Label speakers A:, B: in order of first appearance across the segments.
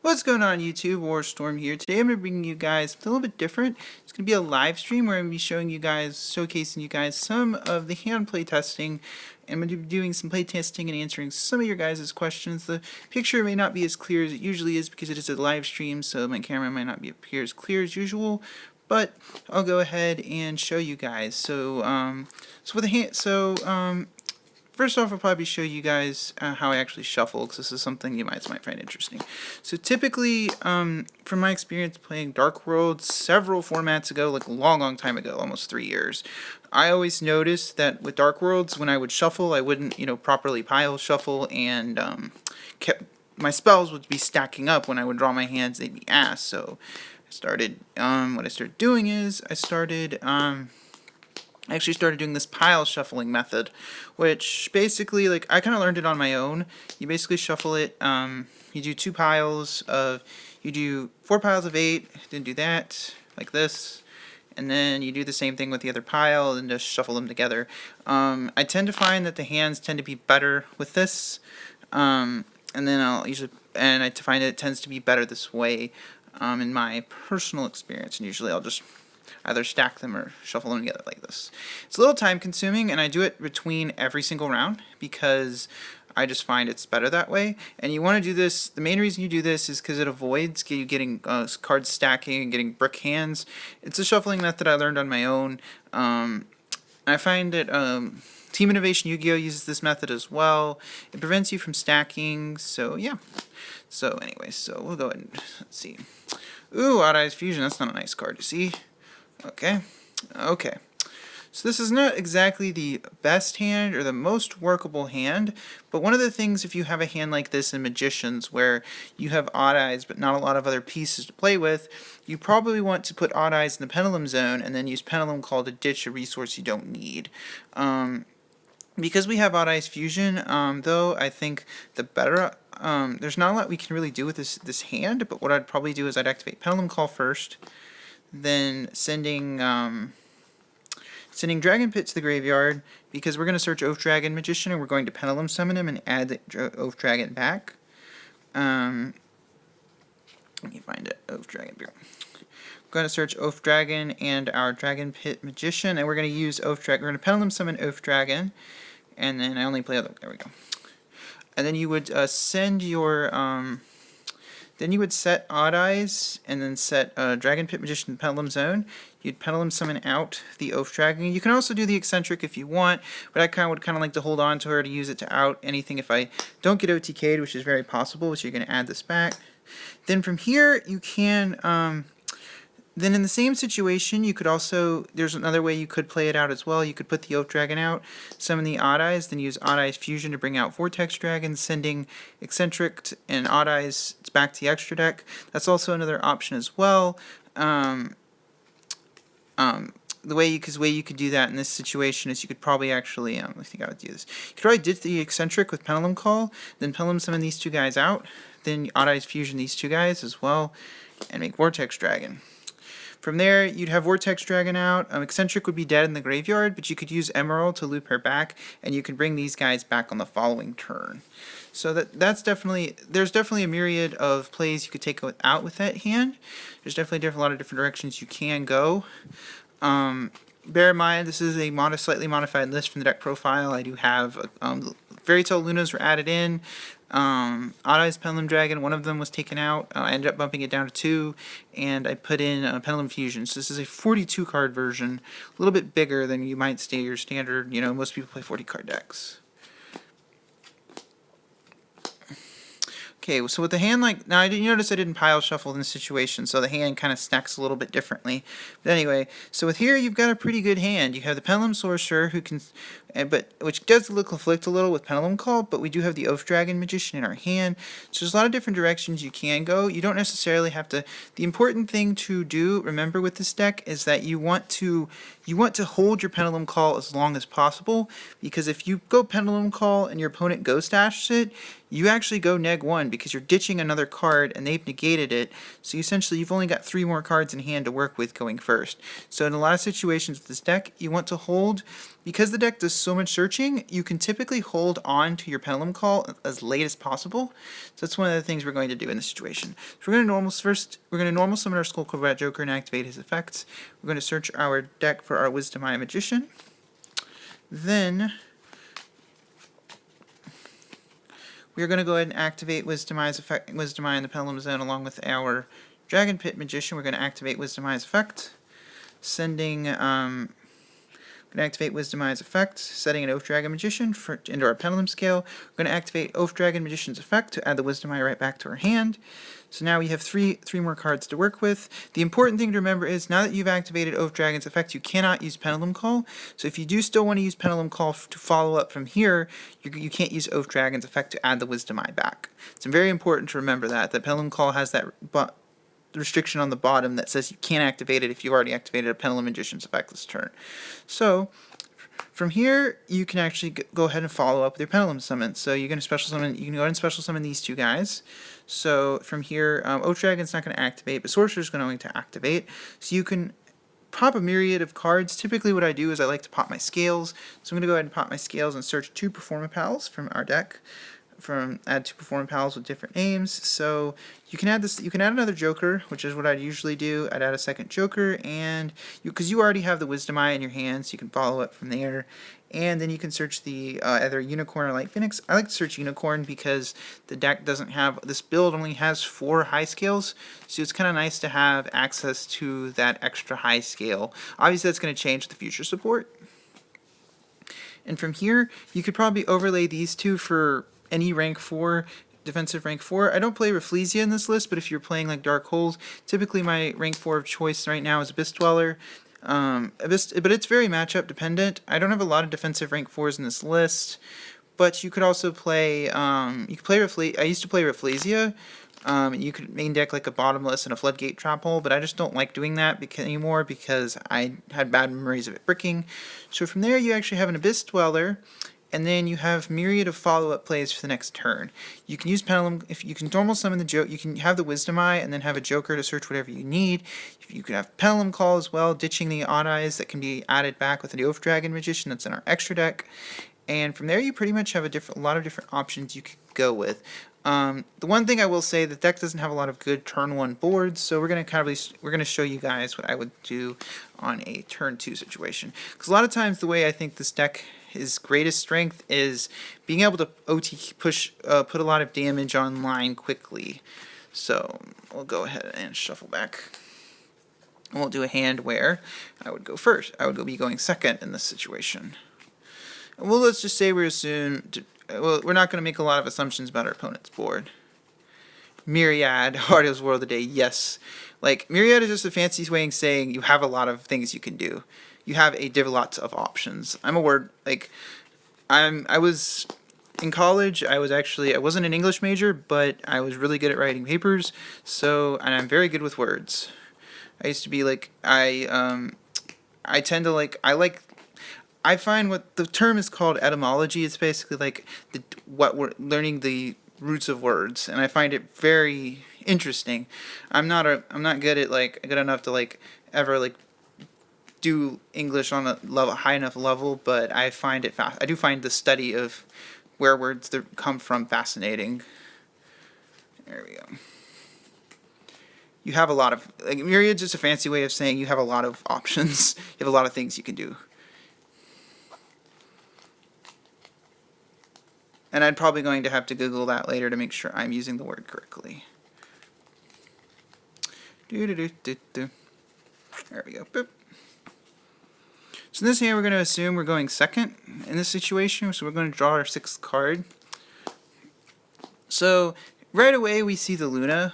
A: What's going on YouTube? Warstorm here. Today I'm going to bring you guys something a little bit different. It's going to be a live stream where I'm going to be showing you guys, showcasing you guys some of the hand play testing. I'm going to be doing some play testing and answering some of your guys' questions. The picture may not be as clear as it usually is because it is a live stream, so my camera might not appear as clear as usual. But I'll go ahead and show you guys. First off, I'll probably show you guys how I actually shuffle, because this is something you might find interesting. So typically, from my experience playing Dark World several formats ago, like a long time ago, almost 3 years, I always noticed that with Dark Worlds, when I would shuffle, I wouldn't, properly pile shuffle, and my spells would be stacking up. When I would draw my hands, they'd be ass. So what I started doing is I actually started doing this pile shuffling method, which basically, I kind of learned it on my own. You basically shuffle it, you do 2 piles of, you do 4 piles of 8, then do that, like this, and then you do the same thing with the other pile, and just shuffle them together. I tend to find that the hands tend to be better with this, and then I find it tends to be better this way, in my personal experience, and usually I'll just either stack them or shuffle them together like this. It's a little time consuming, and I do it between every single round because I just find it's better that way. And you want to do this, the main reason you do this is because it avoids you getting card stacking and getting brick hands. It's a shuffling method I learned on my own. I find that Team Innovation Yu-Gi-Oh! Uses this method as well. It prevents you from stacking, so yeah. So anyway, so we'll go ahead and let's see. Ooh, Odd Eyes Fusion, that's not a nice card to see. Okay. So this is not exactly the best hand or the most workable hand, but one of the things, if you have a hand like this in Magicians where you have Odd Eyes but not a lot of other pieces to play with, you probably want to put Odd Eyes in the Pendulum Zone and then use Pendulum Call to ditch a resource you don't need. Because we have Odd Eyes Fusion, though, I think the better, there's not a lot we can really do with this hand, but what I'd probably do is I'd activate Pendulum Call first, then sending Dragon Pit to the graveyard, because we're going to search Oath Dragon Magician and we're going to Pendulum Summon him and add the Oath Dragon back. Let me find it. Oath Dragon. We're going to search Oath Dragon and our Dragon Pit Magician, and we're going to use Oath Dragon. We're going to Pendulum Summon Oath Dragon, and then I only play other. There we go. And then you would send your then you would set Odd Eyes, and then set Dragon Pit Magician Pendulum Zone. You'd Pendulum Summon out the Oath Dragon. You can also do the Eccentric if you want, but I would like to hold on to her to use it to out anything if I don't get OTK'd, which is very possible, which you're going to add this back. Then from here, you can... Then in the same situation, you could also, there's another way you could play it out as well. You could put the Oath Dragon out, summon the Odd Eyes, then use Odd Eyes Fusion to bring out Vortex Dragon, sending Eccentric and Odd Eyes back to the extra deck. That's also another option as well. The way you could do that in this situation is you could probably actually, I think I would do this. You could probably ditch the Eccentric with Pendulum Call, then Pendulum Summon these 2 guys out, then Odd Eyes Fusion these 2 guys as well, and make Vortex Dragon. From there, you'd have Vortex Dragon out. Eccentric would be dead in the graveyard, but you could use Emerald to loop her back, and you can bring these guys back on the following turn. So there's definitely a myriad of plays you could take out with that hand. There's definitely a lot of different directions you can go. Bear in mind, this is a slightly modified list from the deck profile. I do have Fairy Tale Lunas were added in. Odd Eyes Pendulum Dragon, one of them was taken out. I ended up bumping it down to 2, and I put in Pendulum Fusion. So this is a 42 card version, a little bit bigger than you might stay your standard. Most people play 40 card decks. Okay, so with the hand now I didn't notice I didn't pile shuffle in this situation, so the hand kind of stacks a little bit differently. But anyway, so with here you've got a pretty good hand. You have the Pendulum Sorcerer who can, which does conflict a little with Pendulum Call, but we do have the Oath Dragon Magician in our hand. So there's a lot of different directions you can go. You don't necessarily have to. The important thing to remember with this deck is that you want to hold your Pendulum Call as long as possible, because if you go Pendulum Call and your opponent Ghost Dashes it, you actually go -1 because you're ditching another card and they've negated it. So essentially you've only got 3 more cards in hand to work with going first. So in a lot of situations with this deck, you want to hold because the deck does so much searching, you can typically hold on to your Pendulum Call as late as possible. So that's one of the things we're going to do in this situation. So we're going to normal summon our Skull Cobra Joker and activate his effects. We're going to search our deck for our Wisdom Eye Magician. Then we are going to go ahead and activate Wisdom Eye in the Pendulum Zone along with our Dragon Pit Magician. We're going to activate Wisdom Eye's effect, sending going to activate Wisdom Eye's effect, setting an Oath Dragon Magician into our Pendulum Scale. We're going to activate Oath Dragon Magician's effect to add the Wisdom Eye right back to our hand. So now we have three more cards to work with. The important thing to remember is now that you've activated Oath Dragon's effect, you cannot use Pendulum Call. So if you do still want to use Pendulum Call to follow up from here, you can't use Oath Dragon's effect to add the Wisdom Eye back. It's very important to remember that Pendulum Call has that restriction on the bottom that says you can't activate it if you've already activated a Pendulum Magician's effect this turn. So from here, you can actually go ahead and follow up with your Pendulum Summon. So you're going to special summon. You can go ahead and special summon these two guys. So from here, Oath Dragon's not going to activate, but Sorcerer's going to activate. So you can pop a myriad of cards. Typically what I do is I like to pop my scales. So I'm going to go ahead and pop my scales and search 2 Performapals from our deck. Add 2 Performapals with different names. So you can add this. You can add another Joker, which is what I'd usually do. I'd add a second Joker, and because you already have the Wisdom Eye in your hand, so you can follow up from there. And then you can search the either Unicorn or Light Phoenix. I like to search Unicorn because the deck doesn't have, this build only has 4 high scales, so it's kind of nice to have access to that extra high scale. Obviously that's going to change with the future support. And from here, you could probably overlay these two for any rank 4, defensive rank 4. I don't play Rafflesia in this list, but if you're playing like Dark Holes, typically my rank 4 of choice right now is Abyss Dweller. But it's very matchup dependent. I don't have a lot of defensive rank 4s in this list, but you could also play, I used to play Rafflesia. You could main deck like a Bottomless and a Floodgate Trap Hole, but I just don't like doing that anymore because I had bad memories of it bricking. So from there you actually have an Abyss Dweller, and then you have myriad of follow-up plays for the next turn. You can use Pendulum, if you can normal summon the Joker, you can have the Wisdom Eye and then have a Joker to search whatever you need. You could have Pendulum Call as well, ditching the Odd Eyes that can be added back with the Oath Dragon Magician that's in our extra deck. And from there you pretty much have a lot of different options you could go with. The one thing I will say, the deck doesn't have a lot of good turn 1 boards, so we're gonna show you guys what I would do on a turn 2 situation. Because a lot of times the way I think this deck, his greatest strength is being able to put a lot of damage online quickly. So we'll go ahead and shuffle back. And we'll do a hand where I would go first. I would be going second in this situation. Well, let's just say we're not going to make a lot of assumptions about our opponent's board. Myriad, hardest war of the day, yes. Like, Myriad is just a fancy way of saying you have a lot of things you can do. You have lots of options. I was in college, I wasn't an English major, but I was really good at writing papers, and I'm very good with words. I used to be like, I find what the term is called etymology. It's basically like what we're learning the roots of words, and I find it very interesting. I'm not good enough to ever do English on a high enough level, but I find it I do find the study of where words come from fascinating. There we go. You have a lot of Myriad's just a fancy way of saying you have a lot of options. You have a lot of things you can do. And I'm probably going to have to Google that later to make sure I'm using the word correctly. There we go. Boop. So in this hand, we're going to assume we're going second in this situation. So we're going to draw our 6th card. So right away, we see the Luna.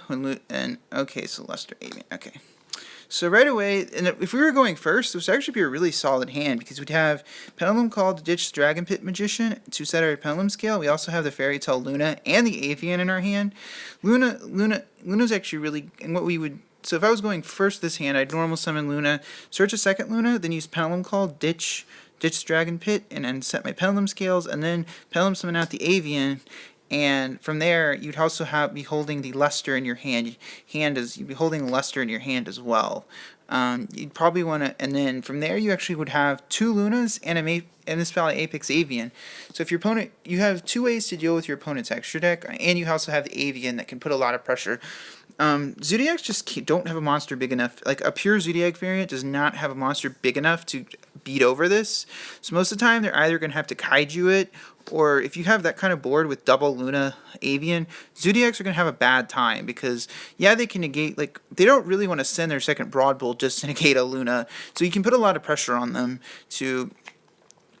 A: Okay, so Luster Avian. Okay. So right away, and if we were going first, this would actually be a really solid hand because we'd have Pendulum Call to ditch the Dragon Pit Magician to set our Pendulum Scale. We also have the Fairy Tale Luna and the Avian in our hand. Luna's actually really, and what we would, so if I was going first this hand, I'd normal summon Luna, search a second Luna, then use Pendulum Call, ditch Dragon Pit, and then set my Pendulum Scales, and then Pendulum summon out the Avian. And from there, you'd also be holding the luster in your hand. You'd be holding the luster in your hand as well. You'd probably want to, and then from there, you actually would have 2 Lunas and and this Valley Apex Avian. So if your opponent, you have two ways to deal with your opponent's extra deck, and you also have the Avian that can put a lot of pressure. Zodiacs just don't have a monster big enough. Like a pure Zodiac variant does not have a monster big enough to beat over this. So most of the time they're either going to have to kaiju it, or if you have that kind of board with double Luna Avian, Zodiacs are going to have a bad time because, yeah, they can negate, like, they don't really want to send their second Broad Bolt just to negate a Luna. So you can put a lot of pressure on them to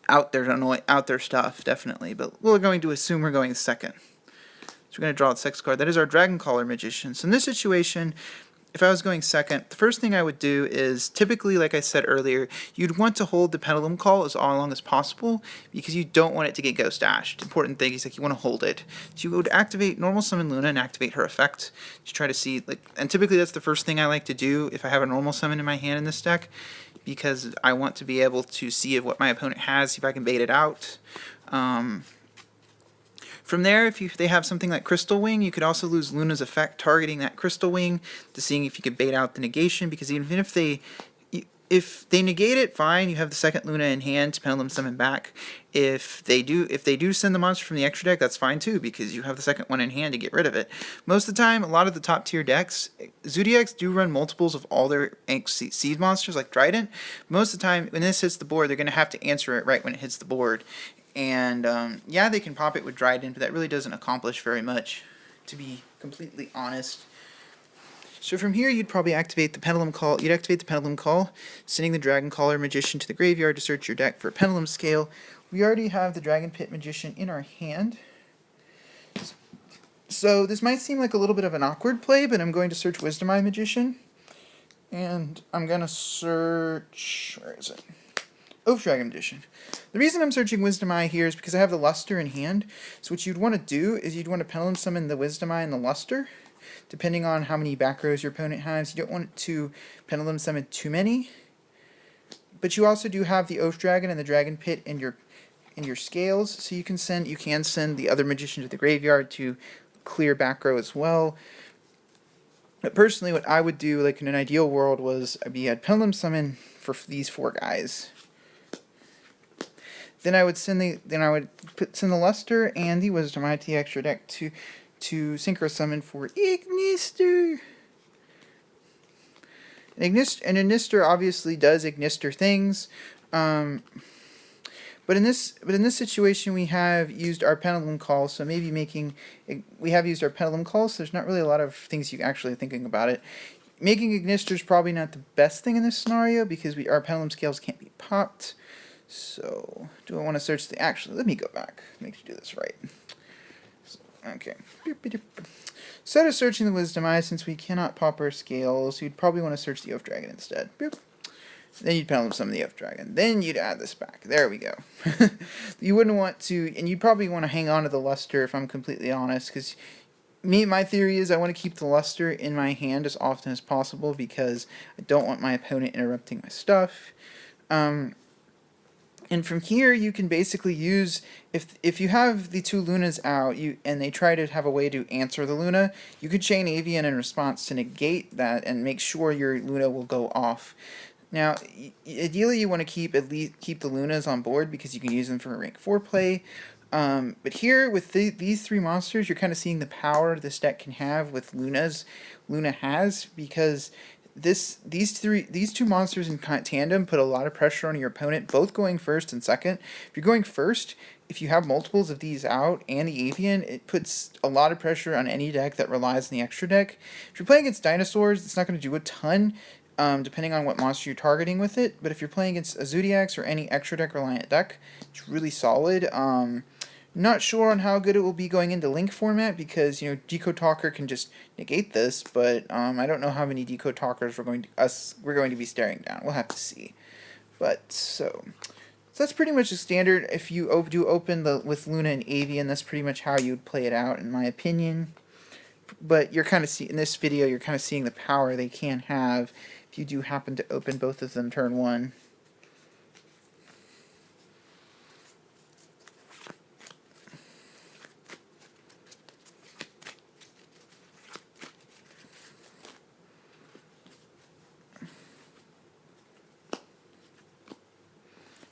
A: out their stuff, definitely. But we're going to assume we're going second. So we're going to draw the second card. That is our Dragon Caller Magician. So in this situation, if I was going second, the first thing I would do is, typically, like I said earlier, you'd want to hold the Pendulum Call as long as possible because you don't want it to get Ghost Dashed. The important thing is, like, you want to hold it. So you would activate Normal Summon Luna and activate her effect to try to see, like, and typically that's the first thing I like to do if I have a Normal Summon in my hand in this deck, because I want to be able to see what my opponent has, see if I can bait it out. From there, if they have something like Crystal Wing, you could also lose Luna's effect targeting that Crystal Wing to seeing if you could bait out the negation, because even if they negate it, fine, you have the second Luna in hand to Pendulum Summon back. If they do send the monster from the extra deck, that's fine too, because you have the second one in hand to get rid of it. Most of the time, a lot of the top tier decks, Zodiacs do run multiples of all their seed monsters, like Trident. Most of the time, when this hits the board, they're going to have to answer it right when it hits the board. And, yeah, they can pop it with Dryden, but that really doesn't accomplish very much, to be completely honest. So from here, you'd probably activate the Pendulum Call. You'd activate the Pendulum Call, sending the Dragon Caller Magician to the graveyard to search your deck for a Pendulum Scale. We already have the Dragon Pit Magician in our hand. So this might seem like a little bit of an awkward play, but I'm going to search Wisdom Eye Magician. And I'm going to search... where is it? Oath Dragon Magician. The reason I'm searching Wisdom Eye here is because I have the Luster in hand. So what you'd want to do is you'd want to Pendulum Summon the Wisdom Eye and the Luster, depending on how many back rows your opponent has. You don't want to Pendulum Summon too many. But you also do have the Oath Dragon and the Dragon Pit in your scales, so you can send the other Magician to the graveyard to clear back row as well. But personally, what I would do, like in an ideal world, was I'd Pendulum Summon for these four guys. Then I would send the Luster and the Wisdom Eye to the extra deck to Synchro Summon for Ignister. And Ignister obviously does Ignister things, but in this situation we have used our Pendulum Call, so maybe we have used our Pendulum Call, so there's not really a lot of things you actually thinking about it. Making Ignister is probably not the best thing in this scenario because our Pendulum Scales can't be popped. So, do I want to search actually, let me go back, make sure you do this right. So, okay. Instead of searching the Wisdom Eye, since we cannot pop our scales, you'd probably want to search the Oath Dragon instead. Boop. Then you'd Pendulum Summon the Oath Dragon. Then you'd add this back. There we go. You wouldn't want to, and you'd probably want to hang on to the Luster if I'm completely honest, because my theory is I want to keep the Luster in my hand as often as possible because I don't want my opponent interrupting my stuff. And from here, you can basically use, if you have the two Lunas out, and they try to have a way to answer the Luna, you could chain Avian in response to negate that and make sure your Luna will go off. Now, ideally, you want to at least keep the Lunas on board because you can use them for a rank 4 play. But here, with these three monsters, you're kind of seeing the power this deck can have with Luna has, because these two monsters in tandem put a lot of pressure on your opponent, both going first and second. If you're going first, if you have multiples of these out and the Avian, it puts a lot of pressure on any deck that relies on the extra deck. If you're playing against dinosaurs, it's not going to do a ton, depending on what monster you're targeting with it. But if you're playing against a Zodiacs or any extra deck reliant deck, it's really solid. Not sure on how good it will be going into Link format because, Decode Talker can just negate this, but I don't know how many Decode Talkers we're going to be staring down. We'll have to see. But so that's pretty much a standard. If you do open with Luna and Avian, that's pretty much how you would play it out, in my opinion. But you're kind of in this video, you're kind of seeing the power they can have if you do happen to open both of them turn 1.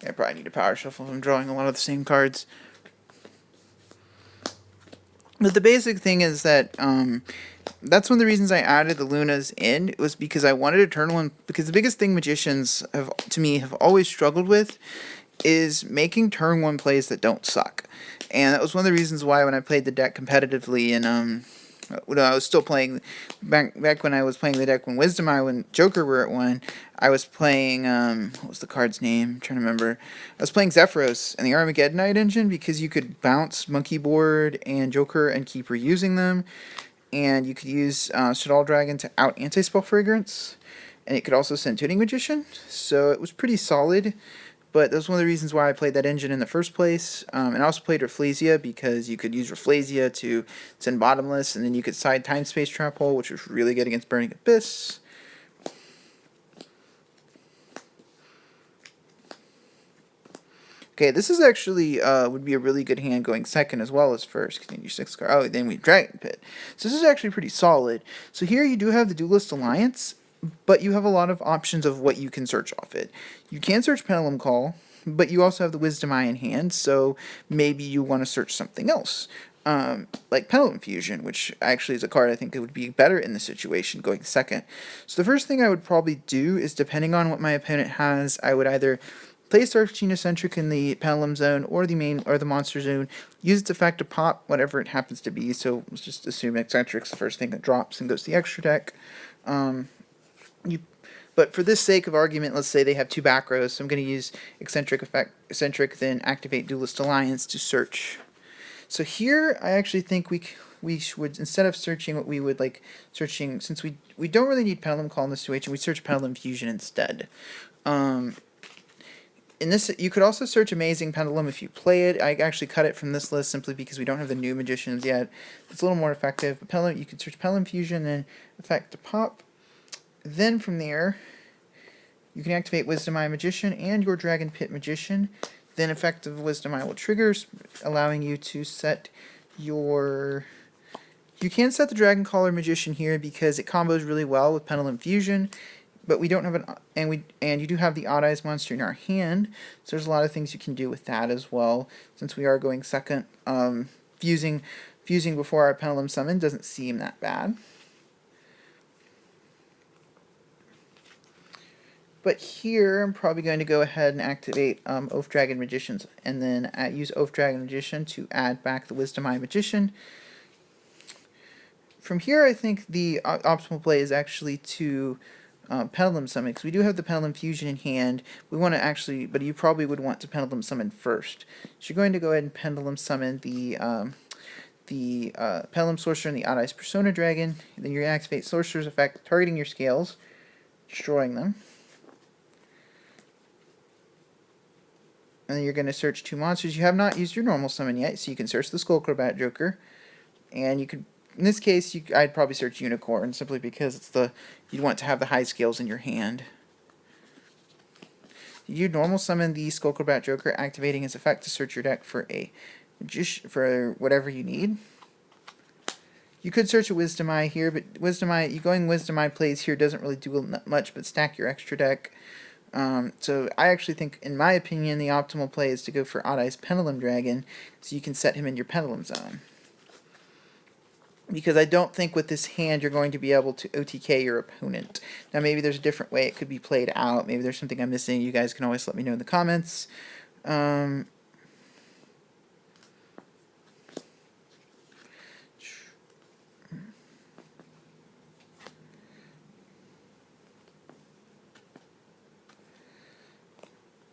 A: I probably need to power shuffle if I'm drawing a lot of the same cards. But the basic thing is that that's one of the reasons I added the Lunas in. It was because I wanted to turn one, because the biggest thing magicians have, to me, have always struggled with is making turn one plays that don't suck. And that was one of the reasons why when I played the deck competitively and when I was still playing back when I was playing the deck when Wisdom Eye when Joker were at 1, I was playing what was the card's name? I'm trying to remember. I was playing Zephyros and the Armageddonite engine because you could bounce Monkey Board and Joker and keep reusing them, and you could use Shadal Dragon to out Anti-Spell Fragrance, and it could also send Tuning Magician, so it was pretty solid. But that was one of the reasons why I played that engine in the first place. And I also played Rafflesia because you could use Rafflesia to send Bottomless, and then you could side Time Space Trap Hole, which was really good against Burning Abyss. Okay, this is actually would be a really good hand going second as well as first. Because then your 6th card. Oh, then we have Dragon Pit. So this is actually pretty solid. So here you do have the Duelist Alliance, but you have a lot of options of what you can search off it. You can search Pendulum Call, but you also have the Wisdom Eye in hand, so maybe you want to search something else. Like Pendulum Fusion, which actually is a card I think it would be better in this situation going second. So the first thing I would probably do is, depending on what my opponent has, I would either play Searching Eccentric in the Pendulum Zone or the main or the Monster Zone. Use its effect to pop whatever it happens to be. So let's just assume Eccentric's the first thing that drops and goes to the extra deck. But for this sake of argument, let's say they have 2 back rows, so I'm going to use Eccentric, then activate Duelist Alliance to search. So here, I actually think we would, instead of searching what we would like searching, since we don't really need Pendulum Call in this situation, we search Pendulum Fusion instead. In this, you could also search Amazing Pendulum if you play it. I actually cut it from this list simply because we don't have the new magicians yet. It's a little more effective. But you could search Pendulum Fusion and effect to pop. Then from there, you can activate Wisdom Eye Magician and your Dragon Pit Magician. Then effective Wisdom Eye will trigger, allowing you to set your... You can set the Dragon Caller Magician here because it combos really well with Pendulum Fusion, but we don't have an... And you do have the Odd Eyes monster in our hand, so there's a lot of things you can do with that as well. Since we are going second, fusing before our Pendulum Summon doesn't seem that bad. But here, I'm probably going to go ahead and activate Oath Dragon Magicians, and then use Oath Dragon Magician to add back the Wisdom Eye Magician. From here, I think the optimal play is actually to Pendulum Summon, because we do have the Pendulum Fusion in hand. We want to actually, but you probably would want to Pendulum Summon first. So you're going to go ahead and Pendulum Summon the Pendulum Sorcerer and the Odd Eyes Persona Dragon. And then you're going to activate Sorcerer's Effect, targeting your scales, destroying them. And then you're going to search 2 monsters. You have not used your normal summon yet, so you can search the Skullcrobat Joker. And you could, in this case, I'd probably search Unicorn, simply because it's you'd want to have the high scales in your hand. You normal summon the Skullcrobat Joker, activating its effect to search your deck for for whatever you need. You could search a Wisdom Eye here, but Wisdom Eye plays here doesn't really do much but stack your extra deck. So I actually think, in my opinion, the optimal play is to go for Odd Eyes Pendulum Dragon, so you can set him in your Pendulum Zone. Because I don't think with this hand you're going to be able to OTK your opponent. Now maybe there's a different way it could be played out. Maybe there's something I'm missing. You guys can always let me know in the comments.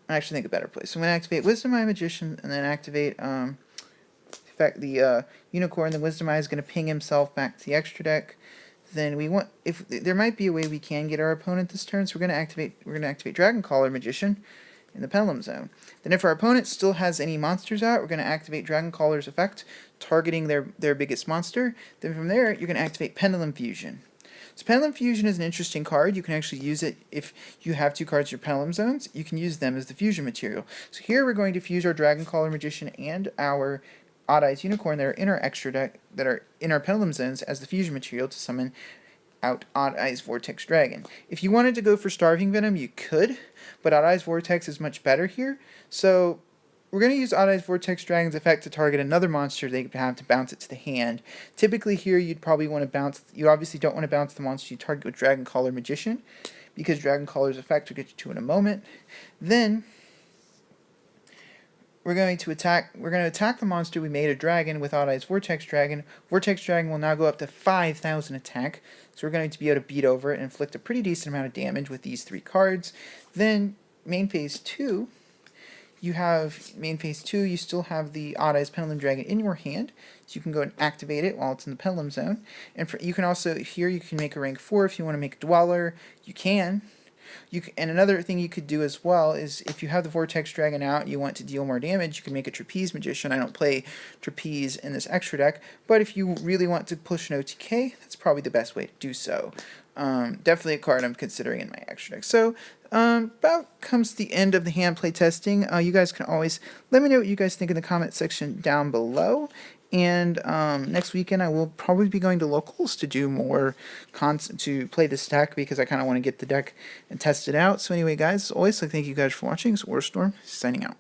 A: I actually think a better place. So I'm going to activate Wisdom Eye Magician, and then activate the Unicorn. The Wisdom Eye is going to ping himself back to the extra deck. Then we want, if there might be a way we can get our opponent this turn, so we're going to activate Dragon Caller Magician in the Pendulum Zone. Then if our opponent still has any monsters out, we're going to activate Dragon Caller's effect, targeting their biggest monster. Then from there, you're going to activate Pendulum Fusion. So Pendulum Fusion is an interesting card. You can actually use it if you have 2 cards in your Pendulum Zones. You can use them as the fusion material. So here we're going to fuse our Dragon Caller Magician and our Odd Eyes Unicorn that are in our extra deck, that are in our Pendulum Zones, as the fusion material to summon out Odd Eyes Vortex Dragon. If you wanted to go for Starving Venom, you could, but Odd Eyes Vortex is much better here. So we're going to use Odd Eyes Vortex Dragon's effect to target another monster they have to bounce it to the hand. Typically here you'd probably want to bounce, you obviously don't want to bounce the monster you target with Dragon Caller Magician, because Dragon Caller's effect will get you to in a moment. Then we're going to attack the monster we made a dragon with Odd Eyes Vortex Dragon. Vortex Dragon will now go up to 5,000 attack, so we're going to be able to beat over it and inflict a pretty decent amount of damage with these 3 cards. Then main phase 2, you still have the Odd Eyes Pendulum Dragon in your hand, so you can go and activate it while it's in the Pendulum Zone. And you can also, here you can make a rank 4 if you want to make a Dweller, you can. And another thing you could do as well is if you have the Vortex Dragon out and you want to deal more damage, you can make a Trapeze Magician. I don't play Trapeze in this extra deck, but if you really want to push an OTK, that's probably the best way to do so. Definitely a card I'm considering in my extra deck. So about comes the end of the hand play testing. You guys can always let me know what you guys think in the comment section down below. And next weekend I will probably be going to locals to do more to play this deck, because I kind of want to get the deck and test it out. So anyway, guys, as always, thank you guys for watching. It's Warstorm signing out.